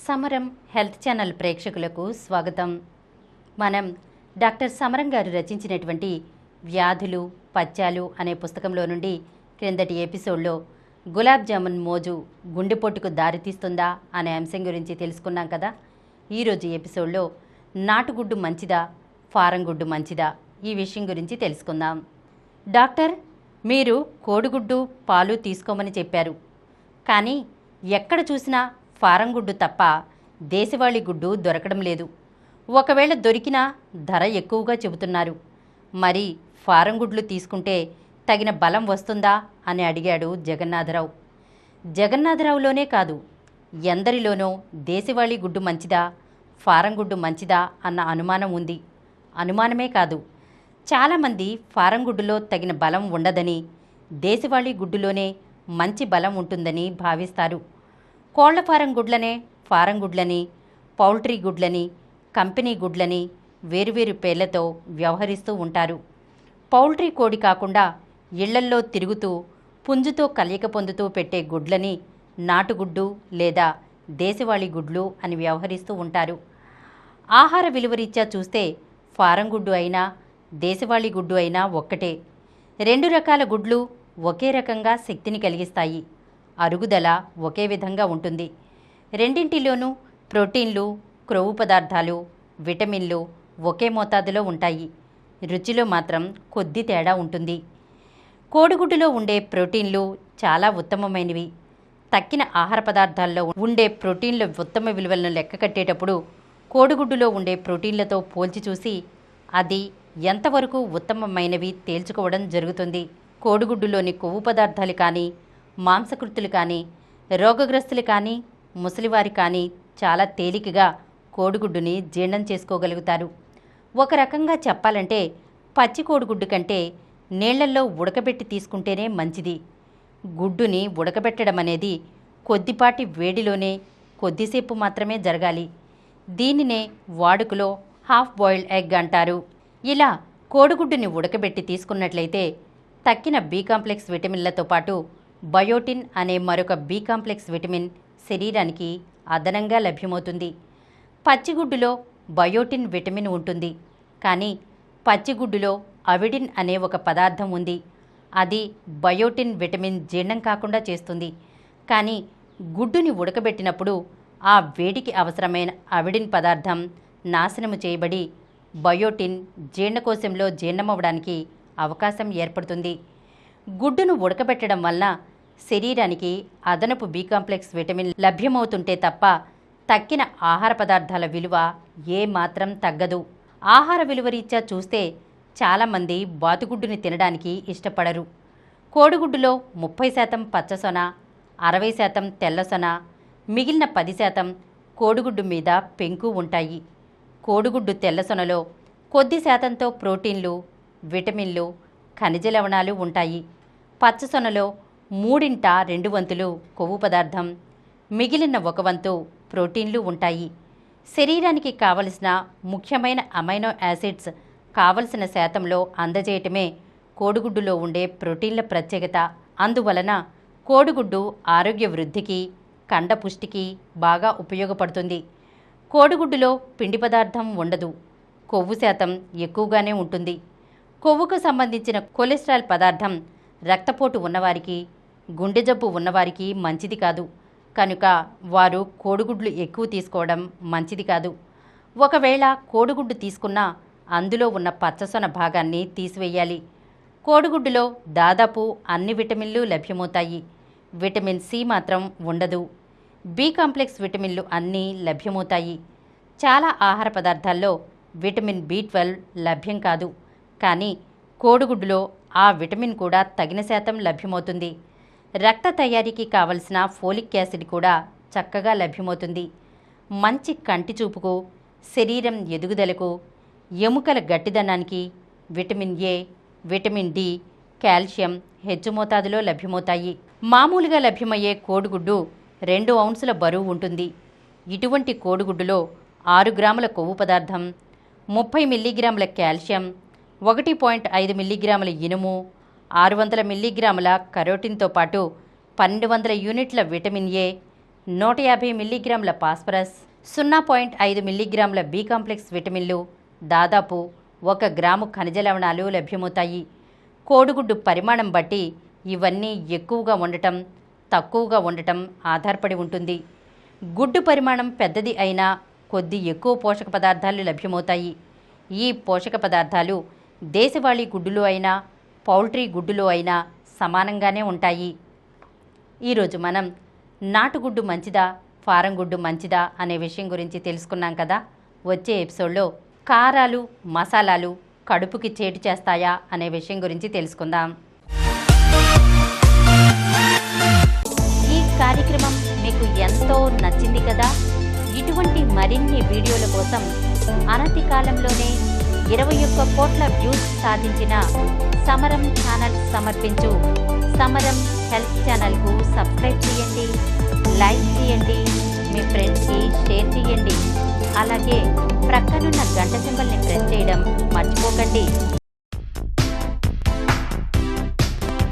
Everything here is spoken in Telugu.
సమరం హెల్త్ ఛానల్ ప్రేక్షకులకు స్వాగతం. మనం డాక్టర్ సమరం గారు రచించినటువంటి వ్యాధులు పథ్యాలు అనే పుస్తకంలో నుండి క్రిందటి ఎపిసోడ్లో గులాబ్ జామున్ మోజు గుండెపోటుకు దారితీస్తుందా అనే అంశం గురించి తెలుసుకున్నాం కదా. ఈరోజు ఎపిసోడ్లో నాటుగుడ్డు మంచిదా ఫారం గుడ్డు మంచిదా ఈ విషయం గురించి తెలుసుకుందాం. డాక్టర్, మీరు కోడిగుడ్డు పాలు తీసుకోమని చెప్పారు, కానీ ఎక్కడ చూసినా ఫారం గుడ్డు తప్ప దేశవాళీ గుడ్డు దొరకడం లేదు. ఒకవేళ దొరికినా ధర ఎక్కువగా చెబుతున్నారు. మరి ఫారం గుడ్లు తీసుకుంటే తగిన బలం వస్తుందా అని అడిగాడు జగన్నాథరావు. జగన్నాథరావులోనే కాదు, ఎందరిలోనో దేశవాళీ గుడ్డు మంచిదా ఫారం గుడ్డు మంచిదా అన్న అనుమానం ఉంది. అనుమానమే కాదు, చాలామంది ఫారం గుడ్డులో తగిన బలం ఉండదని, దేశవాళీ గుడ్డులోనే మంచి బలం ఉంటుందని భావిస్తారు. కోళ్ల ఫారం గుడ్లనే ఫారం గుడ్లని, పౌల్ట్రీ గుడ్లని, కంపెనీ గుడ్లని వేరువేరు పేర్లతో వ్యవహరిస్తూ ఉంటారు. పౌల్ట్రీ కోడి కాకుండా ఇళ్లల్లో తిరుగుతూ పుంజుతో కలయిక పొందుతూ పెట్టే గుడ్లని నాటుగుడ్డు లేదా దేశవాళీ గుడ్లు అని వ్యవహరిస్తూ ఉంటారు. ఆహార విలువరీత్యా చూస్తే ఫారం గుడ్డు అయినా దేశవాళీ గుడ్డు అయినా ఒక్కటే. రెండు రకాల గుడ్లు ఒకే రకంగా శక్తిని కలిగిస్తాయి. అరుగుదల ఒకే విధంగా ఉంటుంది. రెండింటిలోనూ ప్రోటీన్లు, క్రొవ్వు పదార్థాలు, విటమిన్లు ఒకే మోతాదులో ఉంటాయి. రుచిలో మాత్రం కొద్ది తేడా ఉంటుంది. కోడిగుడ్డులో ఉండే ప్రోటీన్లు చాలా ఉత్తమమైనవి. తక్కిన ఆహార పదార్థాల్లో ఉండే ప్రోటీన్ల ఉత్తమ విలువలను లెక్క కట్టేటప్పుడు కోడిగుడ్డులో ఉండే ప్రోటీన్లతో పోల్చి చూసి అది ఎంతవరకు ఉత్తమమైనవి తేల్చుకోవడం జరుగుతుంది. కోడిగుడ్డులోని కొవ్వు పదార్థాలు కానీ, మాంసకృతులు కానీ, రోగగ్రస్తులు కానీ, ముసలివారి కానీ చాలా తేలికగా కోడిగుడ్డుని జీర్ణం చేసుకోగలుగుతారు. ఒక రకంగా చెప్పాలంటే పచ్చి కోడిగుడ్డు కంటే నీళ్లల్లో ఉడకబెట్టి తీసుకుంటేనే మంచిది. గుడ్డుని ఉడకబెట్టడం అనేది కొద్దిపాటి వేడిలోనే కొద్దిసేపు మాత్రమే జరగాలి. దీనినే వాడుకలో హాఫ్ బాయిల్డ్ ఎగ్ అంటారు. ఇలా కోడిగుడ్డుని ఉడకబెట్టి తీసుకున్నట్లయితే తక్కిన బి కాంప్లెక్స్ విటమిన్లతో పాటు బయోటిన్ అనే మరొక బి కాంప్లెక్స్ విటమిన్ శరీరానికి అదనంగా లభ్యమవుతుంది. పచ్చిగుడ్డులో బయోటిన్ విటమిన్ ఉంటుంది, కానీ పచ్చిగుడ్డులో అవిడిన్ అనే ఒక పదార్థం ఉంది. అది బయోటిన్ విటమిన్ జీర్ణం కాకుండా చేస్తుంది. కానీ గుడ్డుని ఉడకబెట్టినప్పుడు ఆ వేడికి అవసరమైన అవిడిన్ పదార్థం నాశనము చేయబడి బయోటిన్ జీర్ణకోశంలో జీర్ణమవడానికి అవకాశం ఏర్పడుతుంది. గుడ్డును ఉడకబెట్టడం వలన శరీరానికి అదనపు బి కాంప్లెక్స్ విటమిన్ లభ్యమవుతుంటే తప్ప తక్కిన ఆహార పదార్థాల విలువ ఏమాత్రం తగ్గదు. ఆహార విలువ రీత్యా చూస్తే చాలామంది బాతుగుడ్డుని తినడానికి ఇష్టపడరు. కోడిగుడ్డులో 30% పచ్చసొన, 60% తెల్లసొన, మిగిలిన 10% కోడిగుడ్డు మీద పెంకు ఉంటాయి. కోడిగుడ్డు తెల్లసొనలో కొద్ది శాతంతో ప్రోటీన్లు, విటమిన్లు, ఖనిజ లవణాలు ఉంటాయి. పచ్చసొనలో 3/2 వంతులు కొవ్వు పదార్థం, మిగిలిన 1 వంతు ప్రోటీన్లు ఉంటాయి. శరీరానికి కావలసిన ముఖ్యమైన అమైనో యాసిడ్స్ కావలసిన శాతంలో అందజేయటమే కోడిగుడ్డులో ఉండే ప్రోటీన్ల ప్రత్యేకత. అందువలన కోడిగుడ్డు ఆరోగ్య వృద్ధికి, కండపుష్టికి బాగా ఉపయోగపడుతుంది. కోడిగుడ్డులో పిండి పదార్థం ఉండదు, కొవ్వు శాతం ఎక్కువగానే ఉంటుంది. కొవ్వుకు సంబంధించిన కొలెస్ట్రాల్ పదార్థం రక్తపోటు ఉన్నవారికి, గుండె జబ్బు ఉన్నవారికి మంచిది కాదు. కనుక వారు కోడిగుడ్లు ఎక్కువ తీసుకోవడం మంచిది కాదు. ఒకవేళ కోడిగుడ్డు తీసుకున్నా అందులో ఉన్న పచ్చసొన భాగాన్ని తీసివేయాలి. కోడిగుడ్డులో దాదాపు అన్ని విటమిన్లు లభ్యమవుతాయి. విటమిన్ సి మాత్రం ఉండదు. బి కాంప్లెక్స్ విటమిన్లు అన్నీ లభ్యమవుతాయి. చాలా ఆహార పదార్థాల్లో విటమిన్ బి12 లభ్యం కాదు, కానీ కోడిగుడ్డులో ఆ విటమిన్ కూడా తగిన శాతం లభ్యమవుతుంది. రక్త తయారీకి కావలసిన ఫోలిక్ యాసిడ్ కూడా చక్కగా లభ్యమవుతుంది. మంచి కంటి చూపుకు, శరీరం ఎదుగుదలకు, ఎముకల గట్టిదనానికి vitamin A, vitamin D, calcium హెచ్చు మోతాదులో లభ్యమవుతాయి. మామూలుగా లభ్యమయ్యే కోడిగుడ్డు 2 ఔన్సుల బరువు ఉంటుంది. ఇటువంటి కోడిగుడ్డులో 6 గ్రాముల కొవ్వు పదార్థం, 30 మిల్లీగ్రాముల కాల్షియం, 1.5 మిల్లీగ్రాముల ఇనుము, 600 మిల్లీగ్రాముల కరోటిన్తో పాటు 1200 యూనిట్ల విటమిన్ ఏ, 150 మిల్లీగ్రాముల ఫాస్ఫరస్, 0.5 మిల్లీగ్రాముల బి కాంప్లెక్స్ విటమిన్లు, దాదాపు 1 గ్రాము ఖనిజ లవణాలు లభ్యమవుతాయి. కోడిగుడ్డు పరిమాణం బట్టి ఇవన్నీ ఎక్కువగా ఉండటం, తక్కువగా ఉండటం ఆధారపడి ఉంటుంది. గుడ్డు పరిమాణం పెద్దది అయినా కొద్ది ఎక్కువ పోషక పదార్థాలు లభ్యమవుతాయి. ఈ పోషక పదార్థాలు దేశవాళీ గుడ్డులో అయినా పౌల్ట్రీ గుడ్డులో అయినా సమానంగానే ఉంటాయి. ఈరోజు మనం నాటుగుడ్డు మంచిదా, ఫారం గుడ్డు మంచిదా అనే విషయం గురించి తెలుసుకున్నాం కదా. వచ్చే ఎపిసోడ్లో కారాలు, మసాలాలు కడుపుకి చేటు చేస్తాయా అనే విషయం గురించి తెలుసుకుందాం. ఈ కార్యక్రమం మీకు ఎంతో నచ్చింది కదా. ఇటువంటి మరిన్ని వీడియోల కోసం అనతి కాలంలోనే 21 కోట్ల వ్యూస్ సాధించిన సమరం ఛానల్ సమర్పించు సమరం హెల్త్ ఛానల్కు సబ్స్క్రైబ్ చేయండి, లైక్ చేయండి, మీ ఫ్రెండ్స్కి షేర్ చేయండి. అలాగే ప్రక్కనున్న గంట సింబల్ని ప్రెస్ చేయడం మర్చిపోకండి.